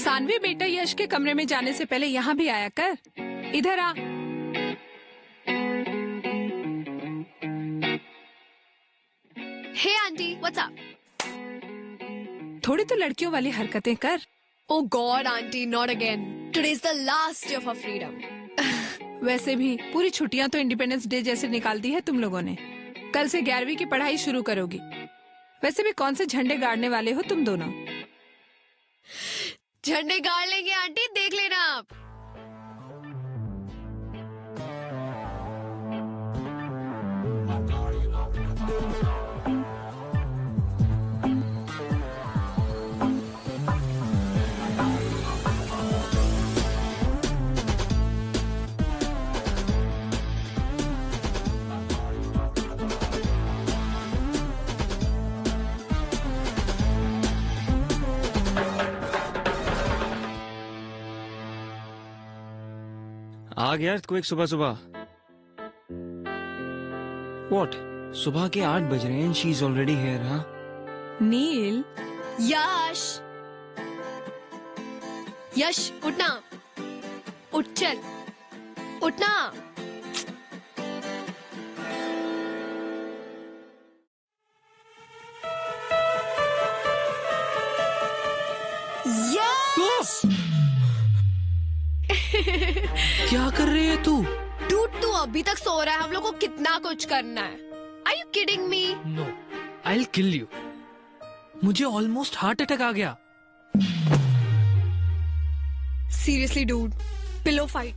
सानवी बेटा, यश के कमरे में जाने से पहले यहाँ भी आया कर। इधर आ। हे आंटी, व्हाट्स अप? थोड़ी तो लड़कियों वाली हरकतें कर। Oh God, aunty, not again. Today is the last day of our freedom. वैसे भी पूरी छुट्टियां तो इंडिपेंडेंस डे जैसे निकाल दी है तुम लोगों ने। कल से 11वीं की पढ़ाई शुरू करोगी। वैसे भी कौन से झंडे गाड़ने वाले हो तुम दोनों? झंडे गाड़ लेंगे आंटी, देख लेना आप। आ गया तो एक सुबह सुबह। What? सुबह के 8 बज रहे हैं। She is already here. हाँ नील। यश, यश उठना, उठ चल, उठना। यश! क्या कर रही है तू? डूड, तू अभी तक सो रहा है। हम लोग को कितना कुछ करना है। Are you kidding me? No, I'll kill you. मुझे ऑलमोस्ट हार्ट अटैक आ गया। Seriously, dude. Pillow fight.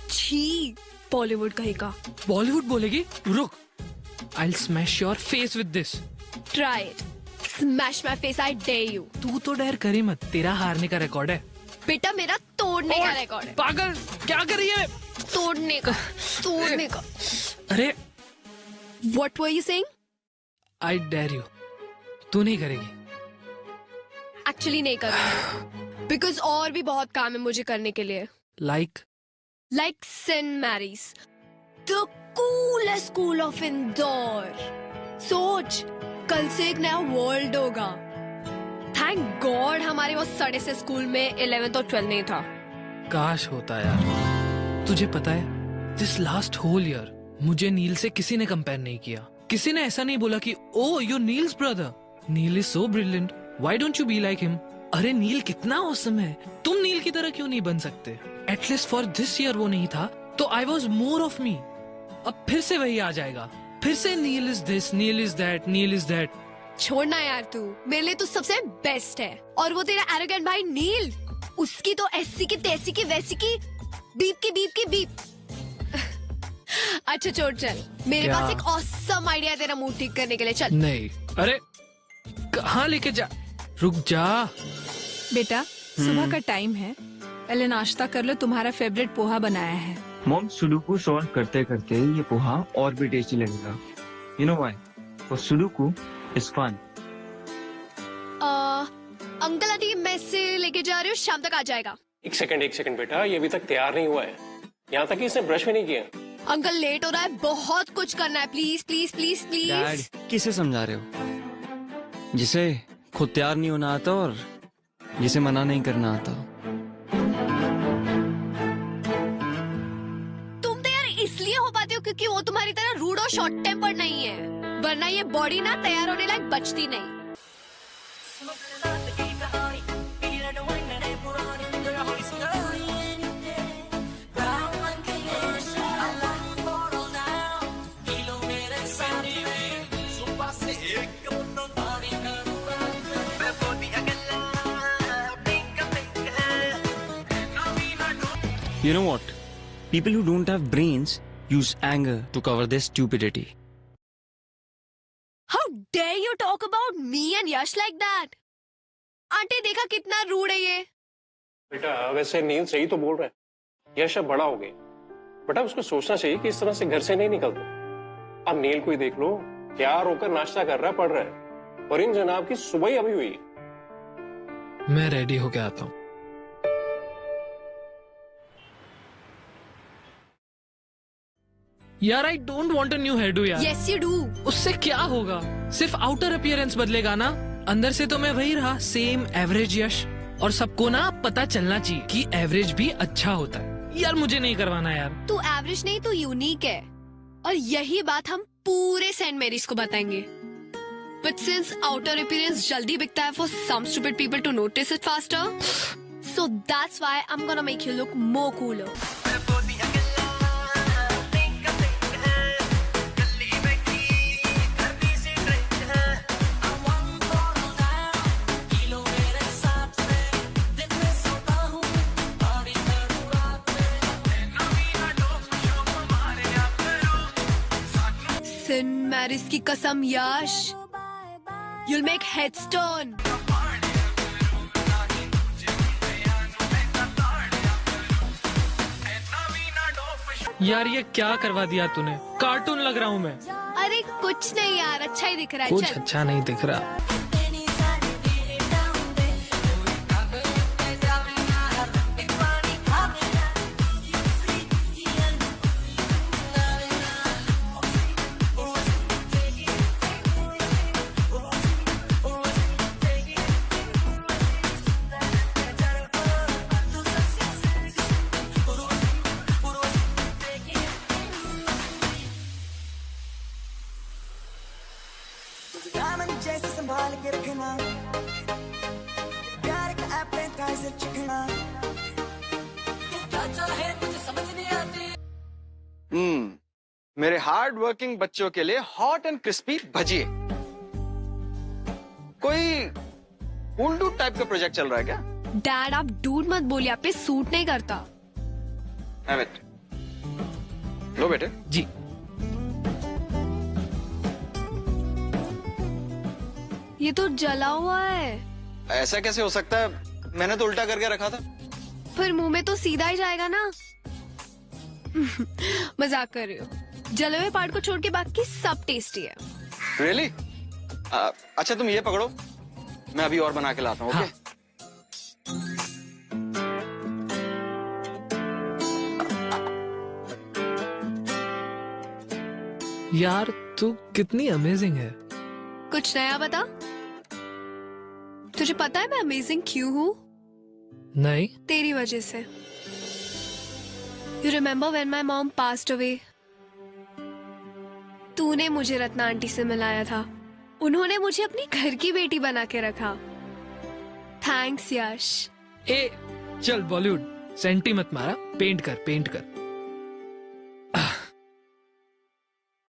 छी, बॉलीवुड कहीं का। बॉलीवुड बोलेगी? रुक। I'll smash your face with this. Try it. Smash my face, I dare you. तू तो डर करी मत, तेरा हारने का रिकॉर्ड है। बेटा, मेरा तोड़ने का रिकॉर्ड है। पागल, क्या कर रही है? तोड़ने का, तोड़ने का। अरे, What were you saying? I dare you. तू नहीं करेगी। Actually नहीं करूँगी। Because और भी बहुत काम है मुझे करने के लिए। Like St. Mary's, the coolest school of Indore. सोच, कल से एक नया वर्ल्ड होगा। थैंक गॉड हमारे वो सड़े से स्कूल में 11th और 12th नहीं था। काश होता यार। तुझे पता है, दिस लास्ट होल ईयर मुझे नील से किसी ने कंपेयर नहीं किया। किसी ने ऐसा नहीं बोला कि oh you Neil's brother, Neil is so brilliant, why don't you be like him. अरे नील कितना ऑसम है, तुम नील की तरह क्यों नहीं बन सकते? एटलीस्ट फॉर दिस ईयर वो नहीं था तो I was more of me. अब फिर से वही आ जाएगा, फिर से Neil is this, Neil is that, Neil is that. छोड़ना यार, तू मेरे लिए तू सबसे बेस्ट है। और वो तेरा एरोगेंट भाई नील, उसकी तो ऐसी की तैसी की वैसी की बीप की बीप। अच्छा छोड़, चल मेरे क्या? पास एक ऑसम आइडिया है तेरा मूड ठीक करने के लिए। चल। नहीं, अरे कहाँ लेके जा, रुक जा। बेटा, सुबह का टाइम है, पहले नाश्ता कर लो। तुम्हारा फेवरेट पोहा बनाया है। मॉम, सुडोकू सॉल्व करते करते ये पोहा और भी टेस्टी लगेगा। You know why? For sudoku is fun. Uncle aunty मैं से लेके जा रही हूँ, शाम तक आ जाएगा। एक सेकंड बेटा, ये अभी तक तैयार नहीं हुआ है। यहाँ तक कि इसने ब्रश भी नहीं किया। अंकल लेट हो रहा है, बहुत कुछ करना है। Please please please dad, please. किसे समझा रहे हो? जिसे खुद तैयार नहीं होना आता और जिसे मना नहीं करना आता। तुम तो यार इसलिए हो पाते हो क्योंकि वो तुम्हारी तरह रूड और शॉर्ट टेम्पर नहीं है, वरना ये बॉडी ना तैयार होने लायक बचती नहीं। You know what? People who don't have brains use anger to cover their stupidity. How dare you talk about me and Yash like that? Aunty देखा कितना रूड है ये। बेटा वैसे नील सही तो बोल रहा है, यश अब बड़ा हो गया, बेटा उसको सोचना चाहिए कि इस तरह से घर से नहीं निकलते। अब नील को ही देख लो, तैयार होकर नाश्ता कर रहा है, पढ़ रहा है, और इन जनाब की सुबह ही अभी हुई है। मैं रेडी होके आता हूँ। यार I don't want a new hairdo यार। Yes you do. उससे क्या होगा? सिर्फ आउटर अपीयरेंस बदलेगा ना, अंदर से तो मैं वही रहा, सेम एवरेज यश। और सबको ना पता चलना चाहिए कि एवरेज भी अच्छा होता है। यार मुझे नहीं करवाना यार। तू एवरेज नहीं, तू यूनिक है, और यही बात हम पूरे सेंट मैरीज को बताएंगे। But since outer appearance जल्दी बिकता है for some stupid people to notice it faster, so that's why I'm gonna make you look more cooler. Saint Mary's की कसम यश, you'll make headstone. यार ये क्या करवा दिया तूने? कार्टून लग रहा हूँ मैं। अरे कुछ नहीं यार, अच्छा ही दिख रहा है। कुछ चल। अच्छा नहीं दिख रहा। जैसे संभाल के रखना, प्यार का एपेटाइजर चखना, क्या चाहे मुझे समझ नहीं आती। मेरे हार्ड वर्किंग बच्चों के लिए हॉट एंड क्रिस्पी भजिए। कोई उल्लू टाइप का प्रोजेक्ट चल रहा है क्या? डैड आप डूड मत बोलिए, आप पे सूट नहीं करता। लो बेटे। जी। ये तो जला हुआ है। ऐसा कैसे हो सकता है? मैंने तो उल्टा करके रखा था। फिर मुंह में तो सीधा ही जाएगा ना। मजाक कर रही हो। जले हुए पार्ट को छोड़ के बाकी सब टेस्टी है। रियली? अच्छा तुम ये पकड़ो, मैं अभी और बना के लाता हूँ। ओके? यार तू कितनी अमेजिंग है। कुछ नया बता। तुझे पता है मैं अमेजिंग क्यों हूँ? नहीं। तेरी वजह से। You remember when my mom passed away? तूने मुझे रत्ना आंटी से मिलाया था। उन्होंने मुझे अपनी घर की बेटी बना के रखा। थैंक्स यश। ए चल बॉलीवुड सेंटी मत मारा, पेंट कर पेंट कर।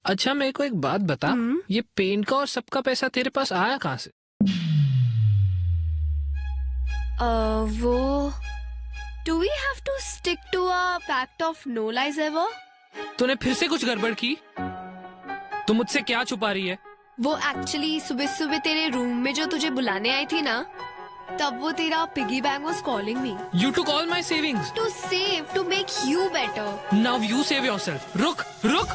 अच्छा मेरे को एक बात बता, ये पेंट का और सबका पैसा तेरे पास आया कहाँ से? वो Do we have to stick to a pact of no lies ever? तूने फिर से कुछ गड़बड़ की? तू मुझसे क्या छुपा रही है? वो एक्चुअली सुबह सुबह तेरे रूम में जो तुझे बुलाने आई थी ना, तब वो तेरा piggy bank was calling me. You took all my savings. To save, to make you better. Now you save yourself. रुक रुक।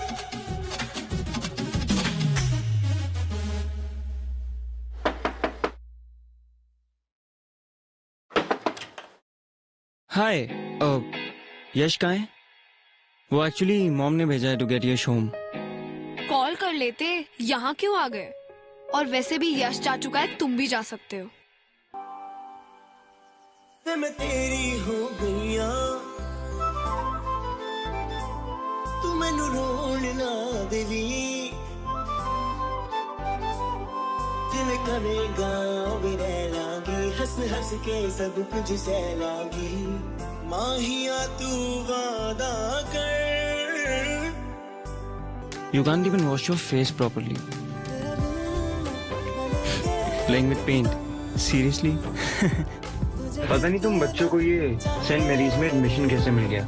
हाय, यश कहाँ है? वो एक्चुअली मॉम ने भेजा है to get Yash home. Call कर लेते, यहाँ क्यों आ गए? और वैसे भी यश जा चुका है, तुम भी जा सकते हो। मैं तेरी हो गईया, तू मैनू रोन ना देवी, जिवें करेगा भी रह लागी, हंस हंस के सब कुछ सह लागी, माहिया तू वादा कर। You can't even wash your face properly. Playing with paint. Seriously? पता नहीं तुम बच्चों को ये सेंट मैरीज में एडमिशन कैसे मिल गया?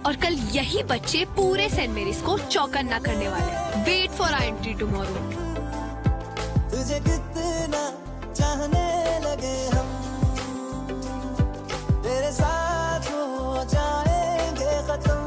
और कल यही बच्चे पूरे सेंट मैरीज को चौकन्ना करने वाले हैं। Wait for our entry tomorrow. तुझे कितना चाहने लगे हम, तेरे साथ हो जाएंगे खत्म।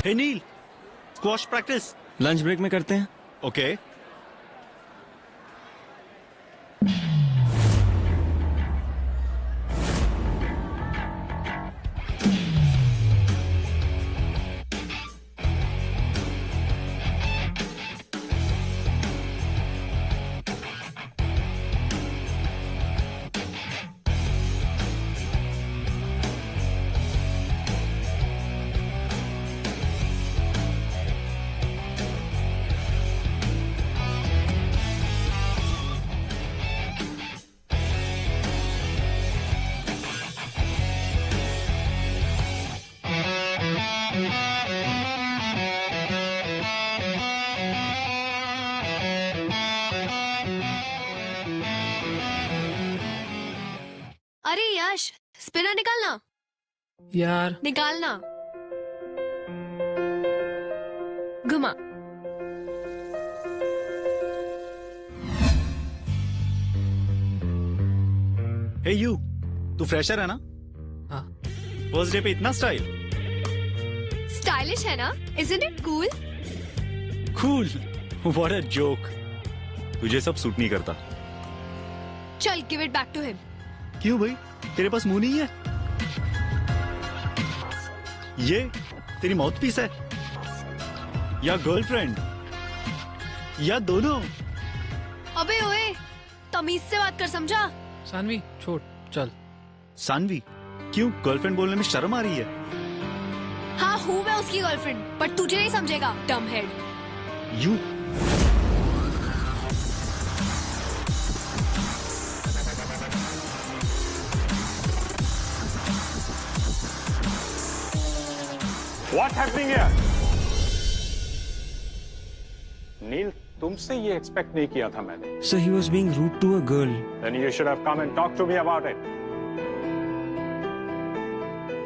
हे नील, स्क्वॉश प्रैक्टिस लंच ब्रेक में करते हैं। ओके। अरे यश, स्पिनर निकालना। यार निकालना। घुमा। हे यू, तू फ्रेशर है ना? हाँ। फर्स्ट डे पे इतना स्टाइल। स्टाइलिश है ना? Isn't it cool? Cool. What a joke. तुझे सब सूट नहीं करता। चल, give it back to him. क्यों भाई, तेरे पास मुंह नहीं है? ये तेरी माउथ पीस है या गर्लफ्रेंड या दोनों? अबे ओए, तमीज से बात कर, समझा? सानवी छोड़, चल। सानवी, क्यों गर्लफ्रेंड बोलने में शर्म आ रही है? हाँ, हूँ मैं उसकी गर्लफ्रेंड, पर तुझे नहीं समझेगा, डम head. You What's happening here? नील, तुमसे ये एक्सपेक्ट नहीं किया था मैंने। So he was being rude to a girl. Then you should have come and talked to me about it.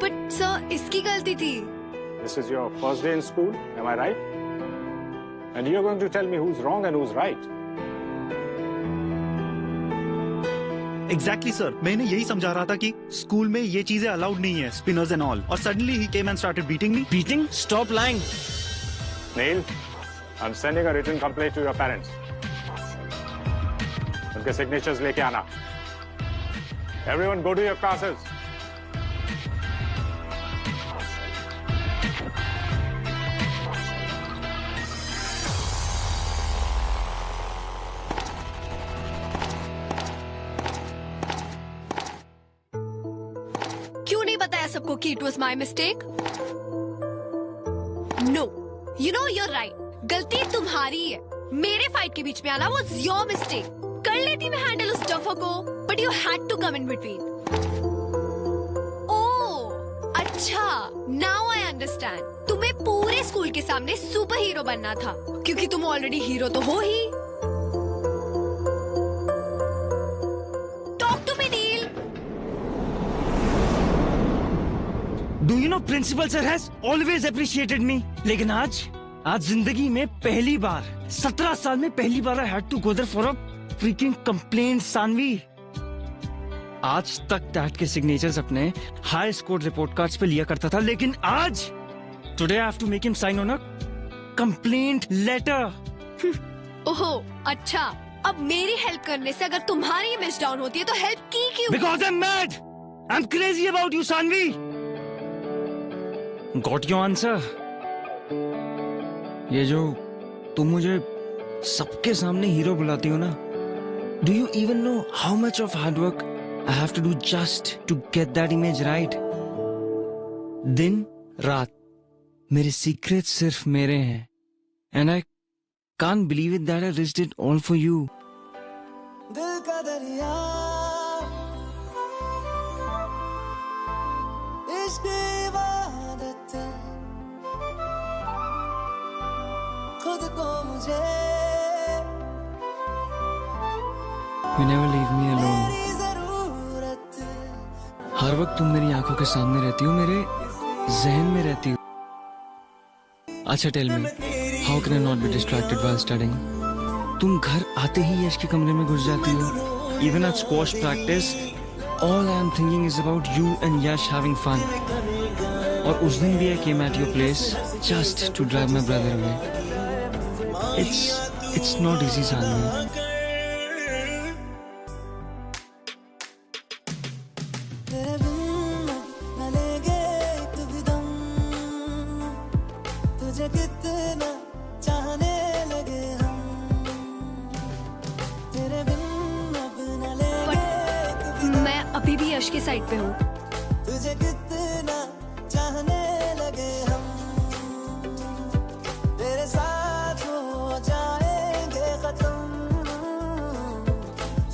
But sir, इसकी गलती थी। This is your first day in school, am I right? And you're going to tell me who's wrong and who's right. Exactly sir, मैंने यही समझा रहा था कि school में ये चीजें अलाउड नहीं है, स्पिनर्स एंड ऑल, और suddenly he came and started beating me. Beating? Stop lying. Neil, I'm sending a written complaint to your parents. उनके signatures लेके आना। Everyone go to your classes. क्यों नहीं बताया सबको कि it was my mistake? No, you know you're right, गलती तुम्हारी है। मेरे फाइट के बीच में आना वॉज योर मिस्टेक। कर लेती मैं हैंडल उस डफर को, but you had to come in between. Oh अच्छा, नाउ आई अंडरस्टैंड। तुम्हें पूरे स्कूल के सामने सुपर हीरो बनना था, क्योंकि तुम ऑलरेडी हीरो तो हो ही। Talk to me Neil. Do you know principal sir has always appreciated me? लेकिन आज जिंदगी में पहली बार 17 साल में पहली बार I had to go there for a freaking complaint, Saanvi. आज तक डैड के सिग्नेचर्स अपने हाई स्कोर रिपोर्ट कार्ड्स पे लिया करता था, लेकिन आज today I have to make him sign on a complaint letter. ओहो अच्छा, अब मेरी हेल्प करने से अगर तुम्हारी इमेज डाउन होती है तो हेल्प की क्यों? Because I'm mad. I'm crazy about you, Saanvi. Got your answer? ये जो तुम मुझे सबके सामने हीरो बुलाती हो ना, do you even know how much of hard work I have to do just to get that image right? दिन रात मेरे सीक्रेट सिर्फ मेरे हैं, and I can't believe it that I risked it all for you. दिल का दरिया इश्क इबादत खुद को मुझे You never leave me alone. तेरी जरूरत हर वक्त तुम मेरी आंखों के सामने रहती हो, मेरे जहन में रहती हो. अच्छा tell me, how can I not be distracted while studying? तुम घर आते ही यश के कमरे में घुस जाती हो. Even at squash practice all I am thinking is about you and Yash having fun. और उस दिन भी I came at your place just to drive my brother away. It's not easy Saanvi. तेरे बिन न लेंगे एक भी दम तुझे कितना चाहने लगे हम तेरे बिन अब न लेंगे एक भी दम मैं अभी भी यश के साइड पे हूँ. तुझे कितना चाहने लगे हम तेरे साथ हो जाएंगे खत्म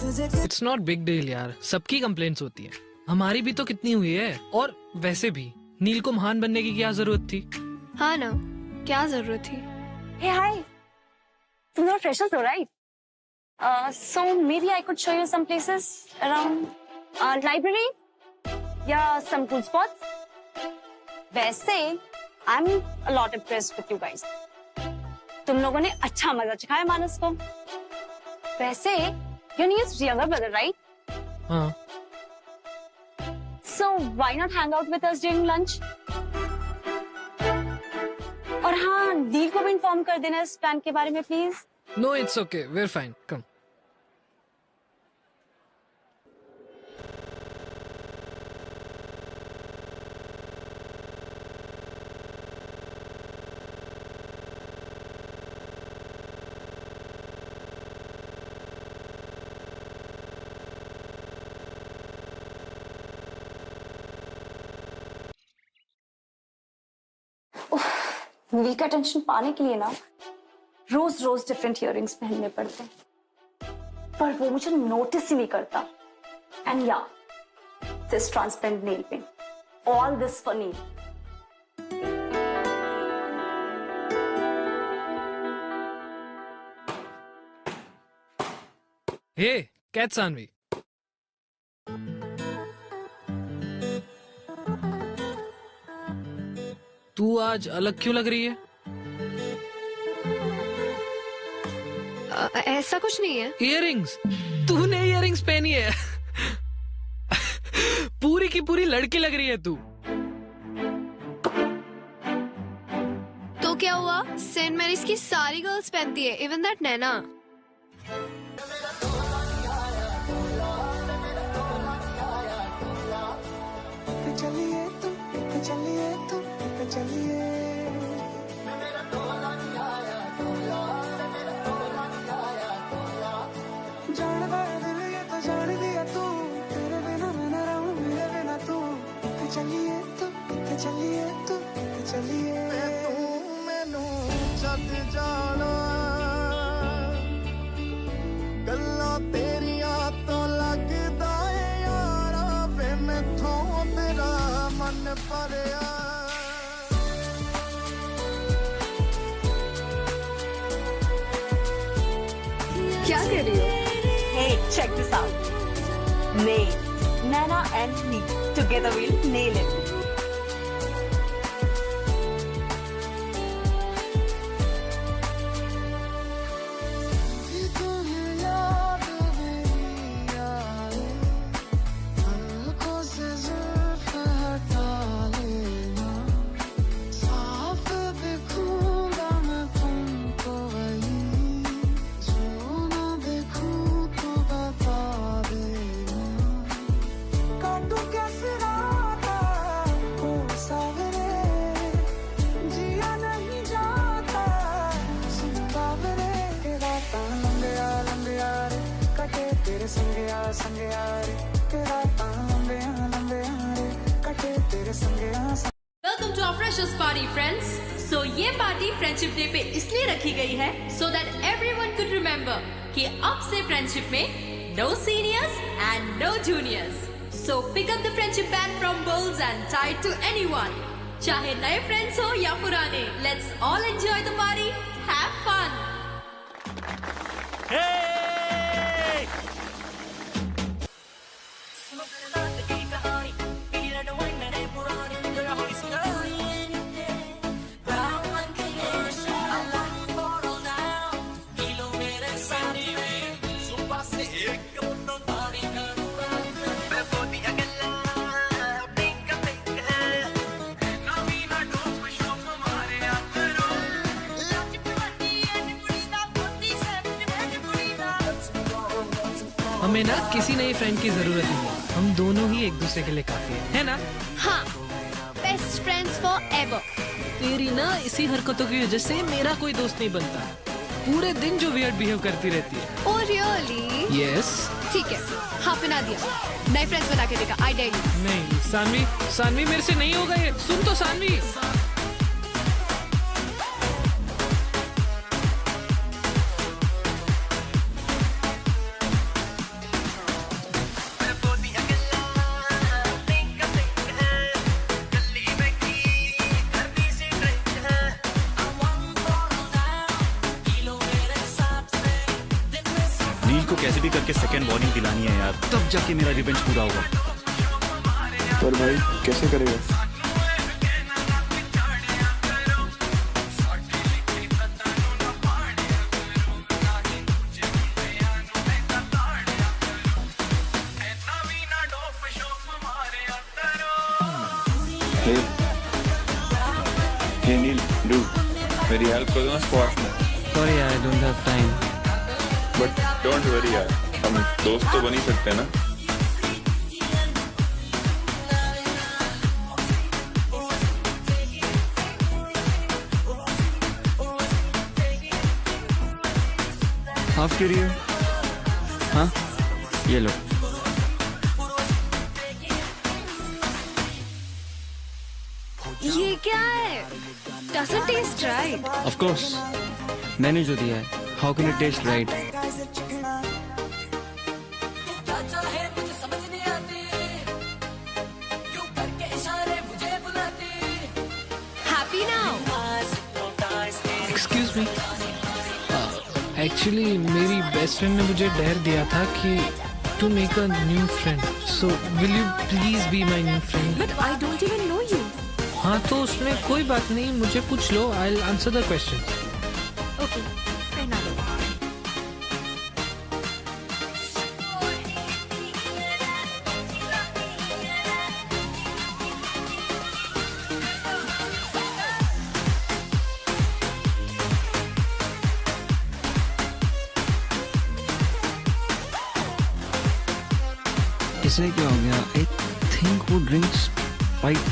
तुझे इट्स नॉट बिग डील यार, सबकी कंप्लेंट्स होती है, हमारी भी तो कितनी हुई है. और वैसे भी नील को महान बनने की क्या जरूरत थी? हाँ ना, क्या जरूरत थी? Hey, hi. You're freshers, though, right? So maybe I could show you some places around library, yeah, some cool spots. वैसे, I'm a lot impressed with you guys. तुम लोगों ने अच्छा मजा चखाया मानस को. वैसे, you need his younger brother, right? हाँ. So why not hang out with us during lunch? और हाँ, नील को भी इन्फॉर्म कर देना इस प्लान के बारे में please. No, it's okay. We're fine. Come. नील का टेंशन पाने के लिए ना रोज रोज डिफरेंट इयररिंग्स पहनने पड़ते हैं, पर वो मुझे नोटिस ही नहीं करता. एंड या this transparent nail paint, all this for Neel. Hey, catch Sanvi. तू आज अलग क्यों लग रही है? ऐसा कुछ नहीं है. इयररिंग्स, तूने इयररिंग्स पहनी है. पूरी की पूरी लड़की लग रही है तू. तो क्या हुआ, सेंट मैरीज की सारी गर्ल्स पहनती है, इवन दैट नैना. चलिए तुम चलिए जान गया दिल ये तो जान दिया तू तेरे बिना मैं न रहूं मेरे बिना तू. चलिए तू मैनू छੱਡ जाना गल्लां तेरियां तो लगदा है यारा वे मैथों तेरा मन भरिया. क्या कर रही हो? Hey, check this out. Nail. Nana and me together we'll nail it. Welcome to our freshers party friends. So ये पार्टी फ्रेंडशिप डे पे इसलिए रखी गई है so that everyone could remember कि अब से फ्रेंडशिप में no seniors and no juniors. So pick up the friendship band from Bowls and tie it to anyone. चाहे नए फ्रेंड्स हो या पुराने, let's all enjoy the party, have fun. हमें ना किसी नए फ्रेंड की जरूरत नहीं है, हम दोनों ही एक दूसरे के लिए काफी है ना? हाँ, बेस्ट फ्रेंड्स फॉर एवर। तेरी ना इसी हरकतों की वजह से मेरा कोई दोस्त नहीं बनता, पूरे दिन जो वियर्ड बिहेव करती रहती है। Oh really? यस। ठीक है, हाँ बना दिया, नए फ्रेंड्स बना के देगा, आई डेयर यू। नहीं सानवी, सानवी मेरे से नहीं होगा ये, सुन तो सानवी। नील को कैसे भी करके सेकंड वार्निंग दिलानी है यार, तब जाके मेरा रिवेंज पूरा होगा। पर भाई कैसे करेगा? Hey Neil, dude, मेरी हेल्प कर दो ना स्क्वाश में। Sorry, I don't have time. But don't worry यार, हम दोस्त तो बन ही सकते हैं ना। हाफ के लिए? हाँ, ये लो। ये क्या है? Doesn't taste right. Of course, मैंने जो दिया है। How can it taste right? Happy now? Excuse me, actually मेरी बेस्ट फ्रेंड ने मुझे डेयर दिया था कि to make a new friend, so will you please be my new friend? But I don't even know you. हाँ तो उसमें कोई बात नहीं, मुझे पूछ लो, I will answer the question. Okay, पहना लो। इसे क्या हो गया? I think वो drinks spiked.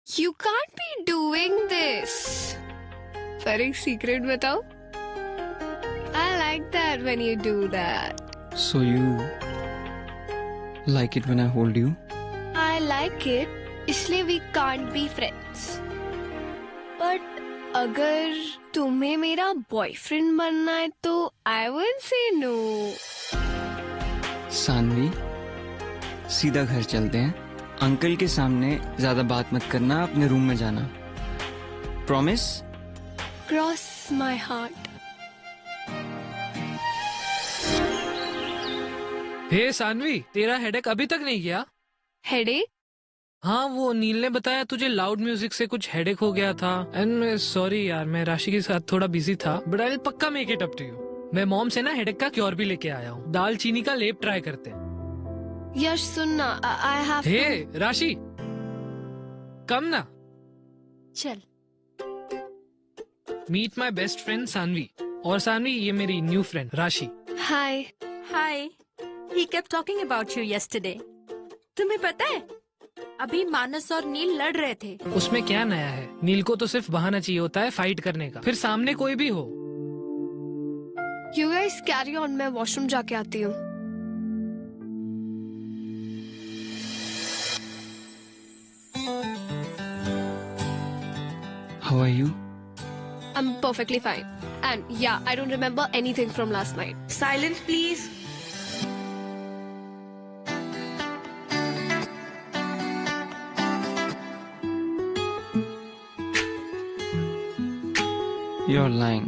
You can't be doing this. पर एक सीक्रेट बताओ? I like that when you do that. So you like it when I hold you? I like it, इसलिए we can't be friends. But अगर तुम्हें मेरा boyfriend बनना है तो I will say no. Saanvi, सीधा घर चलते हैं। अंकल के सामने ज्यादा बात मत करना, अपने रूम में जाना। प्रॉमिस? Cross my heart. हे सानवी, तेरा हेडेक अभी तक नहीं गया? Headache? हाँ, वो नील ने बताया तुझे लाउड म्यूजिक से कुछ हेडेक हो गया था। एंड सॉरी यार, मैं राशि के साथ थोड़ा बिजी था, बट आई विल पक्का make it up to you. मैं मॉम से ना हेडेक का क्योर भी लेके आया हूँ, दाल चीनी का लेप ट्राई करते हैं। यश सुनना, I have to. हे राशि, कम ना। चल। Meet my best friend Sanvi, और सानवी ये मेरी new friend Rashi. Hi. Hi. He kept talking about you yesterday. तुम्हें पता है, अभी मानस और नील लड़ रहे थे। उसमें क्या नया है? नील को तो सिर्फ बहाना चाहिए होता है फाइट करने का, फिर सामने कोई भी हो। You guys carry on, मैं वॉशरूम जाके आती हूँ। How are you? I'm perfectly fine. And yeah, I don't remember anything from last night. Silence please. You're lying.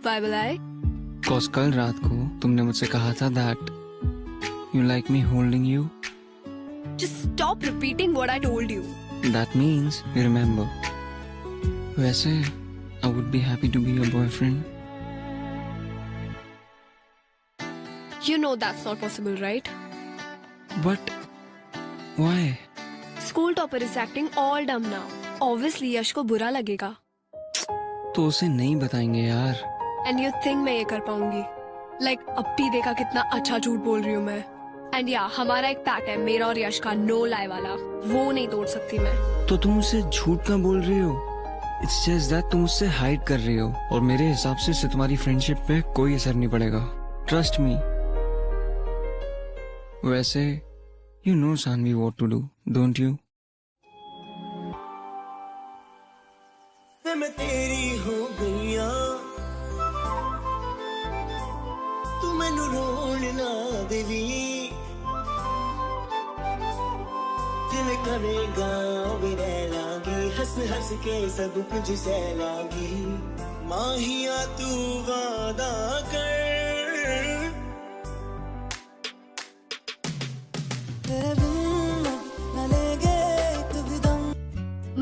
Why will I? Cause कल रात को तुमने मुझसे कहा था that you like me holding you. Just stop repeating what I told you. That means you remember. वैसे I would be happy to be your boyfriend. You know that's not possible, right? But why? School topper is acting all dumb now. Obviously यश को बुरा लगेगा. तो उसे नहीं बताएंगे यार. And you think मैं ये कर पाऊंगी? Like अब भी देखा कितना अच्छा झूठ बोल रही हूँ मैं. And yeah, हमारा एक पैक्ट है मेरा और यश का no lie वाला. वो नहीं तोड़ सकती मैं. तो तुम उसे झूठ क्यों बोल रही हो? It's just that तुम उससे हाइड कर रही हो और मेरे हिसाब से इससे तुम्हारी फ्रेंडशिप पे कोई असर नहीं पड़ेगा. Trust me. वैसे you know Sanvi what to do, don't you? मैं तेरी हो गईया तू मैनू रोण ना देवी जिवें करेगा वे रह लांगी हंस हंस के सब कुछ सह लांगी माहिया तू वादा कर तेरे बिन न लेगे एक भी दम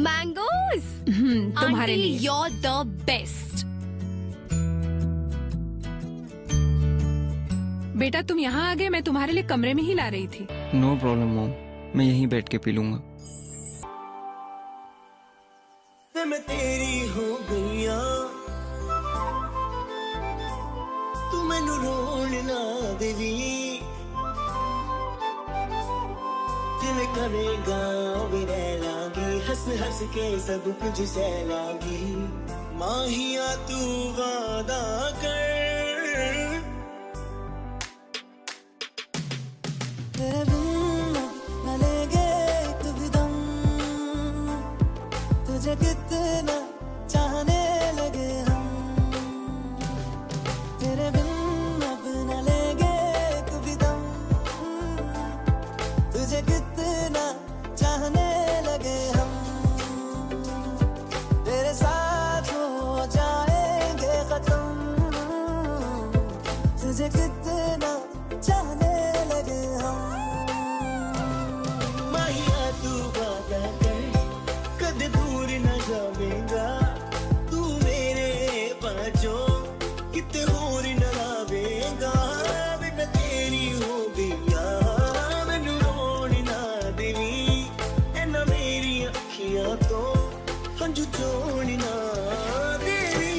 Mangoes. तुम्हारे Auntie, लिए. you're the best. बेटा तुम यहाँ आ गए, मैं तुम्हारे लिए कमरे में ही ला रही थी. No problem mom. मैं यहीं बैठ के पी लूंगा. मैं तेरी हो गईया तू मैनू रोण ना देवी जिवें करेगा वे रह लांगी हंस हंस के सब कुछ सह लांगी माहिया तू वादा कर तेरे बिन न लेगे एक भी दम तुझे कितना चाहने लगे हम तेरे बिन अब न लेगे एक भी दम तुझे कितना चाहने लगे हम तेरे साथ हो जाएंगे खत्म तुझे कितना चाहने लगे हम माहिया तू वादा कर कद दूर न जावेगा तू मेरे पाँचों किते होर न लावेगा मैं तेरी हो गईया मैनू रोण ना देवी ऐना मेरी अखियां तो हंझू चोण ना देवी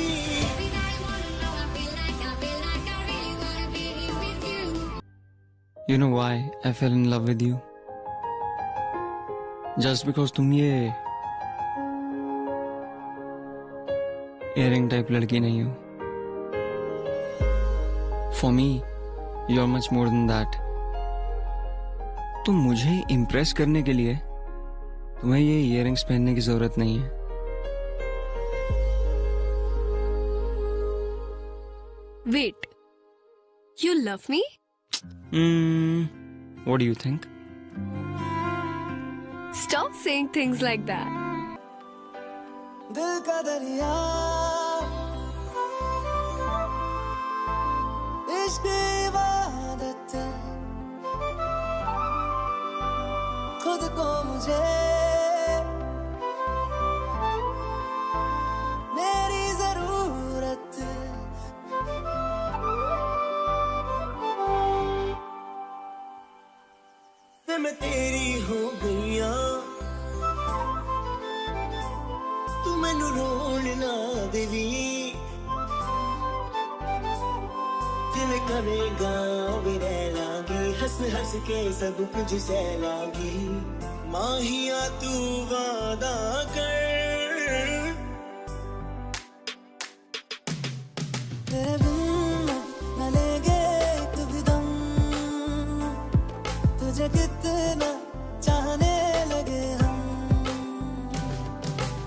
You know why I fell in love with you? Just because तुम ये earring type लड़की नहीं हो. For me, you're much more than that. तो मुझे इम्प्रेस करने के लिए तुम्हें ये इयररिंग्स पहनने की जरूरत नहीं है. Wait. You love me? What do you think? Stop saying things like that. दिल का दरिया इश्क इबादत खुद को मुझे मेरी जरूरत मैं तेरी हो गईया तू मैनू रोण ना देवी जिवें करेगा वे रह लांगी हंस हंस के सब कुछ सह लांगी माहिया तू वादा कर तेरे बिन न लेगे एक भी दम तुझे कितना चाहने लगे हम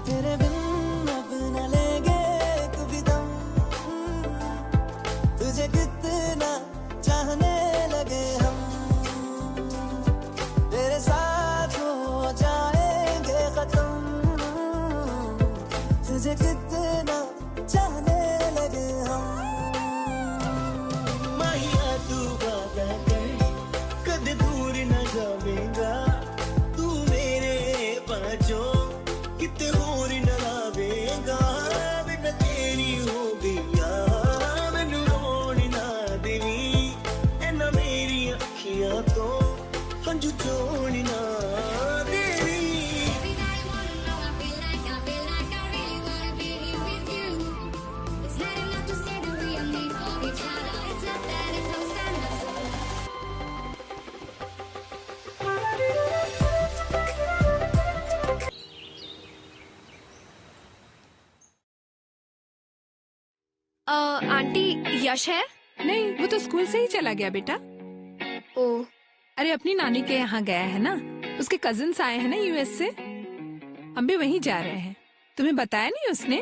तेरे बिन अब न लेगे एक भी दम तुझे कितना चाहने लगे हम तेरे साथ हो जाएंगे खत्म तुझे कितना चाहने मेरी अखियां तो हंजू छोड़ना देवी आंटी यश है? नहीं, वो तो स्कूल से ही चला गया बेटा। ओ, अरे अपनी नानी के यहाँ गया है ना, उसके कजिन्स आए हैं ना यूएस से, हम भी वहीं जा रहे हैं। तुम्हें बताया नहीं उसने?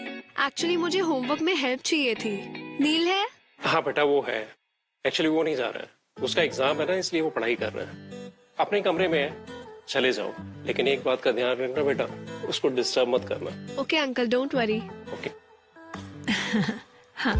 एक्चुअली मुझे होमवर्क में हेल्प चाहिए थी। नील है? हाँ बेटा वो है, एक्चुअली वो नहीं जा रहा है, उसका एग्जाम है ना, इसलिए वो पढ़ाई कर रहा है। अपने कमरे में है, चले जाओ, लेकिन एक बात का ध्यान रखना बेटा, उसको डिस्टर्ब मत करना। Okay uncle, don't worry. Okay. हाँ।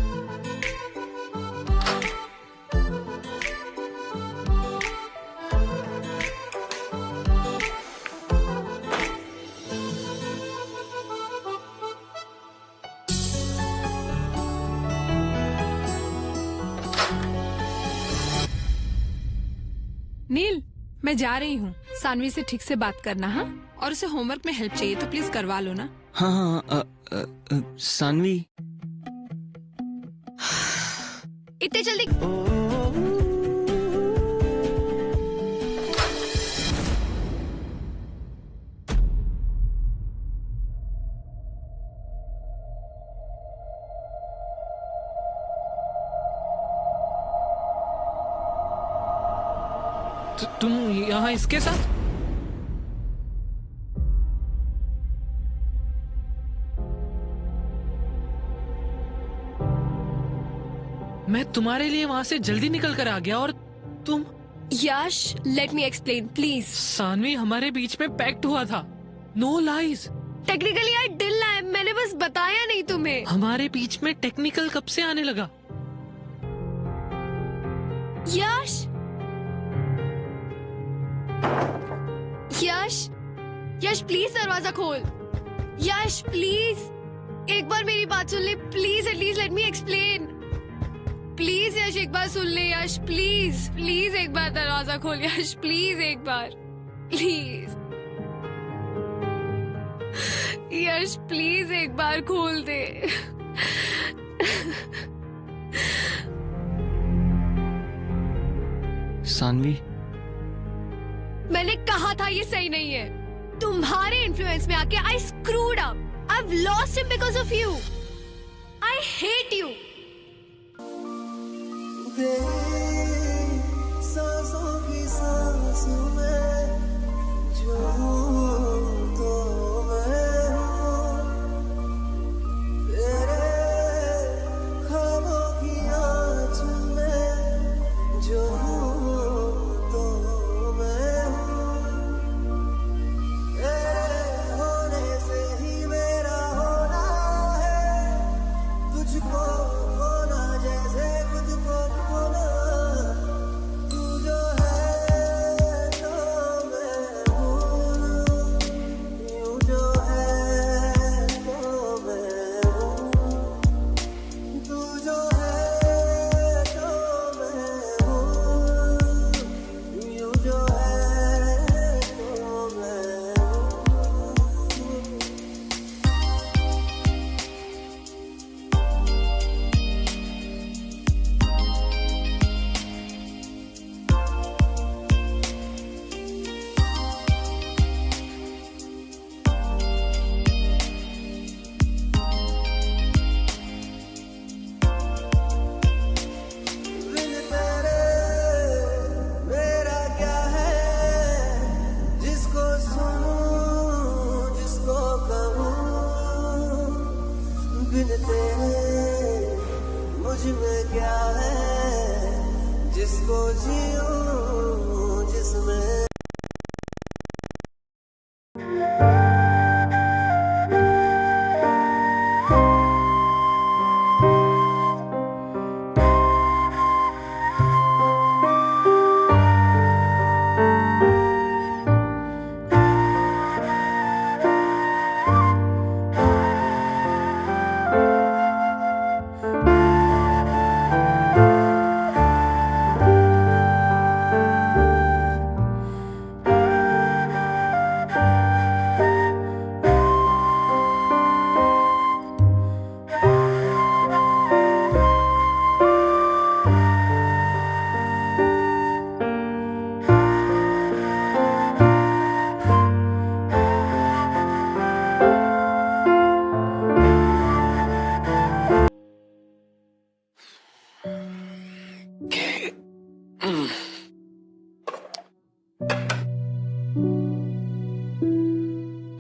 नील, मैं जा रही हूँ, सानवी से ठीक से बात करना। हाँ, और उसे होमवर्क में हेल्प चाहिए तो प्लीज करवा लो ना। हाँ हाँ सानवी, इतने जल्दी? तुम यहाँ इसके साथ? मैं तुम्हारे लिए वहां से जल्दी निकल कर आ गया और तुम? Yash, let me explain please. Saanvi, हमारे बीच में पैक्ट हुआ था, no lies. Technically I did lie, मैंने बस बताया नहीं तुम्हें। हमारे बीच में टेक्निकल कब से आने लगा? यश, यश, यश प्लीज दरवाजा खोल। यश प्लीज, एक बार मेरी बात सुन ले please, at least let me explain. Please Yash, एक बार सुन ले यश, प्लीज प्लीज एक बार दरवाजा खोल यश, प्लीज एक बार, प्लीज यश, प्लीज एक बार खोल दे। सानवी, मैंने कहा था ये सही नहीं है। तुम्हारे इन्फ्लुएंस में आके I screwed up. I have lost him because of you. I hate you. सांसों की सांस में जो तो मैं हूँ, तेरे ख्वाबों की आँच में जो तो मैं हूँ, तेरे होने से ही मेरा होना है, तुझको खोना जैसे खुद को खोना।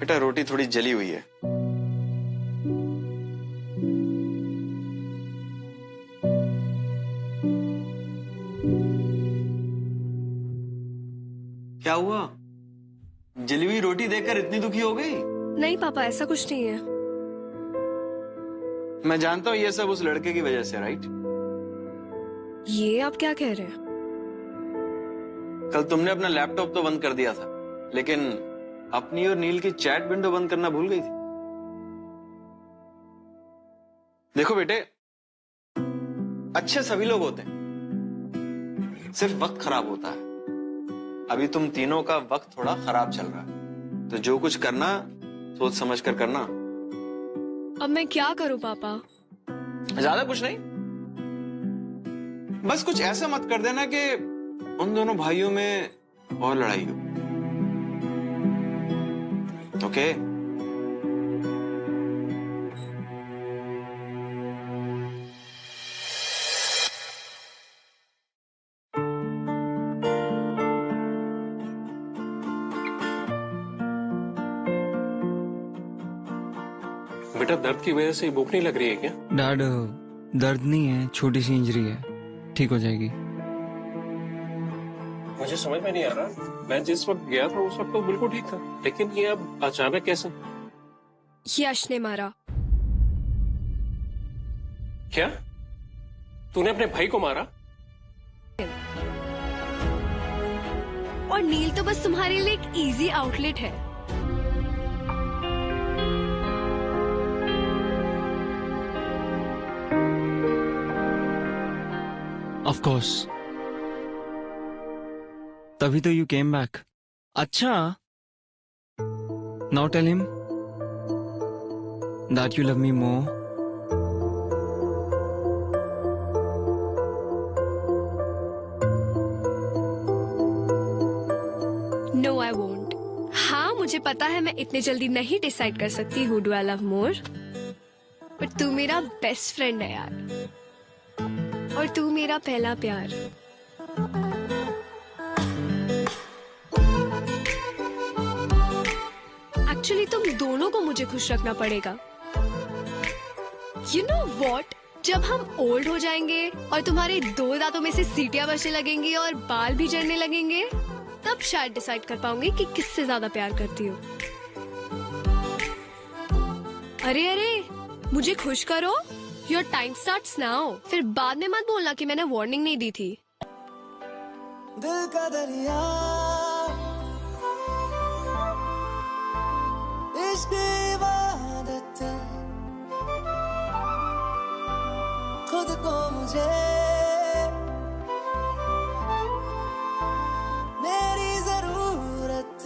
बेटा रोटी थोड़ी जली हुई है। क्या हुआ? जली हुई रोटी देखकर इतनी दुखी हो गई? नहीं पापा, ऐसा कुछ नहीं है। मैं जानता हूं ये सब उस लड़के की वजह से, राइट? ये आप क्या कह रहे हैं? कल तुमने अपना लैपटॉप तो बंद कर दिया था, लेकिन अपनी और नील की चैट विंडो बंद करना भूल गई थी। देखो बेटे, अच्छे सभी लोग होते हैं, सिर्फ वक्त खराब होता है। अभी तुम तीनों का वक्त थोड़ा खराब चल रहा है, तो जो कुछ करना सोच समझ कर करना। अब मैं क्या करूं पापा? ज्यादा कुछ नहीं, बस कुछ ऐसा मत कर देना कि उन दोनों भाइयों में और लड़ाई हो। ओके? बेटा दर्द की वजह से भूख नहीं लग रही है क्या? डैड, दर्द नहीं है, छोटी सी इंजरी है, ठीक हो जाएगी। मुझे समझ में नहीं आ रहा, मैं जिस वक्त गया था उस वक्त तो बिल्कुल ठीक था, लेकिन ये अब अचानक कैसे? यश ने मारा। क्या? तूने अपने भाई को मारा? और नील तो बस तुम्हारे लिए एक इजी आउटलेट है। ऑफ कोर्स, तभी तो यू केम बैक। अच्छा, now tell him that you love me more. No I won't. हाँ मुझे पता है मैं इतने जल्दी नहीं डिसाइड कर सकती who do I love more, पर तू मेरा बेस्ट फ्रेंड है यार, और तू मेरा पहला प्यार। एक्चुअली तुम दोनों को मुझे खुश रखना पड़ेगा। यू नो वॉट, जब हम ओल्ड हो जाएंगे और तुम्हारे 2 दांतों में से सीटियां बचने लगेंगी और बाल भी झड़ने लगेंगे, तब शायद डिसाइड कर पाऊंगी कि किससे ज्यादा प्यार करती हो। अरे अरे, मुझे खुश करो। Your time starts now. फिर बाद में मत बोलना कि मैंने वार्निंग नहीं दी थी। दिल का दरिया, इश्क इबादत, खुद को मुझे मेरी जरूरत,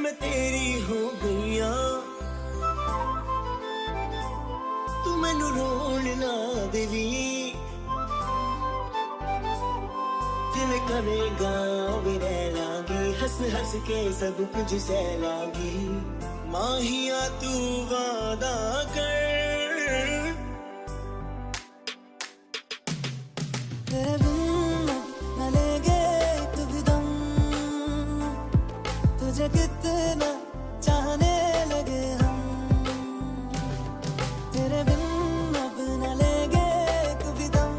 मैं तेरी हो गईया, तू मैनू रोण ना देवी, जिवें करेगा वे रह लांगी, हंस हंस के सब कुछ सह लांगी, माहिया तू वादा कर, तेरे बिन न लेंगे एक भी दम, तुझे कितना चाहने लगे हम, तेरे बिन अब न लेंगे एक भी दम,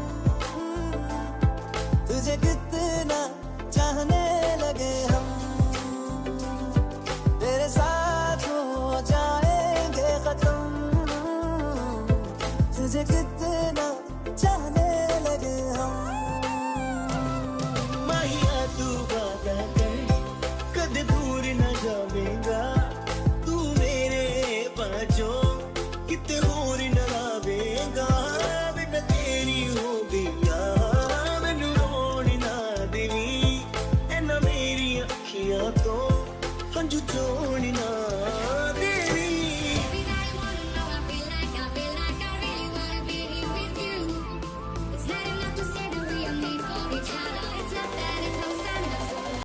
तुझे कितना चाहने लगे हम, तेरे साथ हो जाएंगे खत्म, तुझे कितना चाहने लगे हम, माहिया तू वादा कर, कद दूर न जावेगा, तू मेरे पाँचों किते होर न लावेगा, मैं तेरी हो गईया, मैनू रोण ना देवी, ऐना मेरी अखियां तो हंझू चोण ना